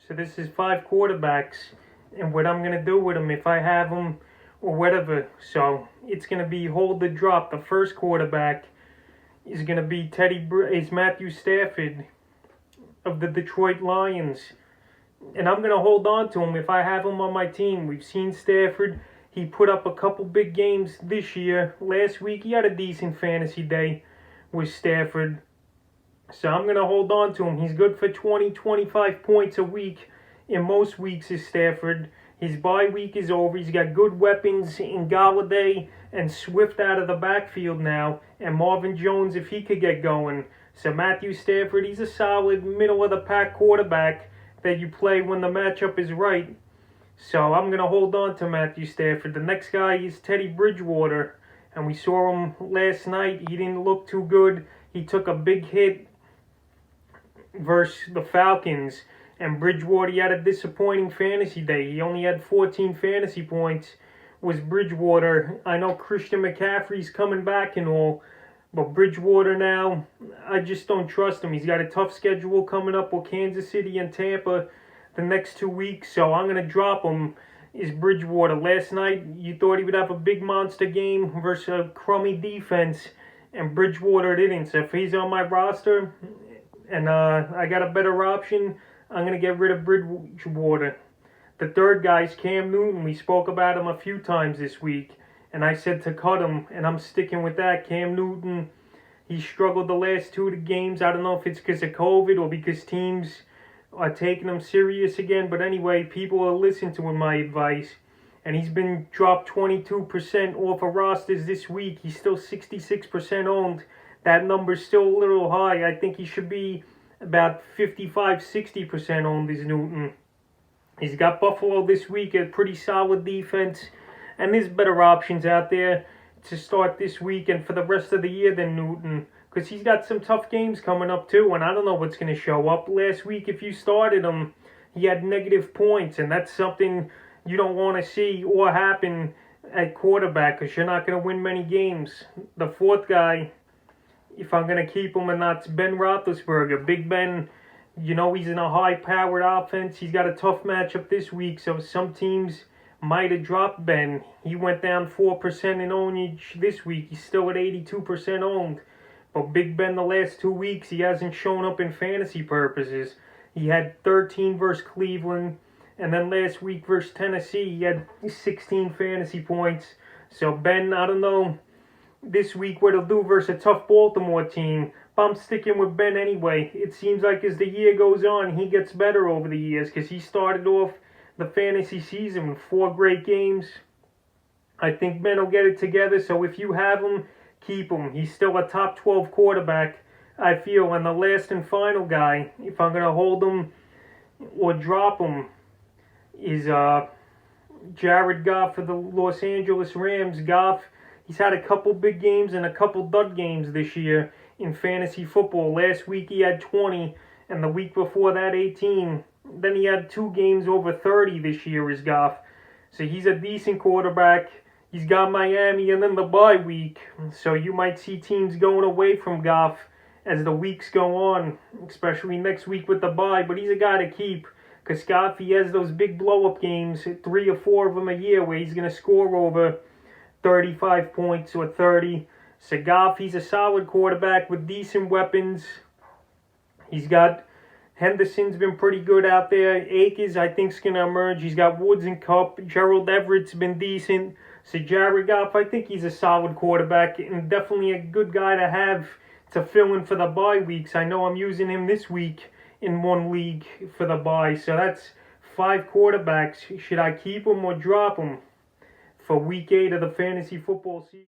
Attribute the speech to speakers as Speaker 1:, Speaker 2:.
Speaker 1: So this is 5 quarterbacks and what I'm going to do with them if I have them or whatever. So it's going to be hold the drop. The first quarterback is going to be Matthew Stafford of the Detroit Lions. And I'm going to hold on to him if I have him on my team. We've seen Stafford. He put up a couple big games this year. Last week he had a decent fantasy day with Stafford. So I'm going to hold on to him. He's good for 20, 25 points a week. In most weeks is Stafford. His bye week is over. He's got good weapons in Galladay and Swift out of the backfield now. And Marvin Jones if he could get going. So Matthew Stafford, he's a solid middle-of-the-pack quarterback that you play when the matchup is right. So I'm going to hold on to Matthew Stafford. The next guy is Teddy Bridgewater. And we saw him last night. He didn't look too good. He took a big hit versus the Falcons. And Bridgewater, he had a disappointing fantasy day. He only had 14 fantasy points. Was Bridgewater. I know Christian McCaffrey's coming back and all. But Bridgewater now, I just don't trust him. He's got a tough schedule coming up with Kansas City and Tampa the next 2 weeks. So I'm going to drop him, is Bridgewater. Last night, you thought he would have a big monster game versus a crummy defense. And Bridgewater didn't. So if he's on my roster and I got a better option, I'm going to get rid of Bridgewater. The third guy is Cam Newton. We spoke about him a few times this week. And I said to cut him, and I'm sticking with that. Cam Newton, he struggled the last 2 games. I don't know if it's because of COVID or because teams are taking him serious again. But anyway, people are listening to my advice. And he's been dropped 22% off of rosters this week. He's still 66% owned. That number's still a little high. I think he should be about 55-60% owned is Newton. He's got Buffalo this week, a pretty solid defense. And there's better options out there to start this week and for the rest of the year than Newton. Because he's got some tough games coming up too. And I don't know what's going to show up. Last week, if you started him, he had negative points. And that's something you don't want to see or happen at quarterback. Because you're not going to win many games. The fourth guy, if I'm going to keep him or not, it's Ben Roethlisberger. Big Ben, you know he's in a high-powered offense. He's got a tough matchup this week. So some teams might have dropped Ben. He went down 4% in ownage this week. He's still at 82% owned. But Big Ben the last 2 weeks, he hasn't shown up in fantasy purposes. He had 13 versus Cleveland. And then last week versus Tennessee, he had 16 fantasy points. So Ben, I don't know this week what he'll do versus a tough Baltimore team. But I'm sticking with Ben anyway. It seems like as the year goes on, he gets better over the years. Because he started off the fantasy season with 4 great games. I think Ben will get it together. So if you have him, keep him. He's still a top 12 quarterback, I feel. And the last and final guy, if I'm going to hold him or drop him, is Jared Goff for the Los Angeles Rams. Goff, he's had a couple big games and a couple dud games this year in fantasy football. Last week he had 20, and the week before that 18. Then he had 2 games over 30 this year as Goff. So he's a decent quarterback. He's got Miami and then the bye week. So you might see teams going away from Goff as the weeks go on, especially next week with the bye. But he's a guy to keep because Goff, he has those big blow-up games, 3 or 4 of them a year where he's going to score over 35 points or 30. So Goff, he's a solid quarterback with decent weapons. He's got Henderson's been pretty good out there. Akers, I think, is going to emerge. He's got Woods and Kupp. Gerald Everett's been decent. So Jared Goff, I think he's a solid quarterback and definitely a good guy to have to fill in for the bye weeks. I know I'm using him this week in one league for the bye. So that's 5 quarterbacks. Should I keep him or drop him for week 8 of the fantasy football season?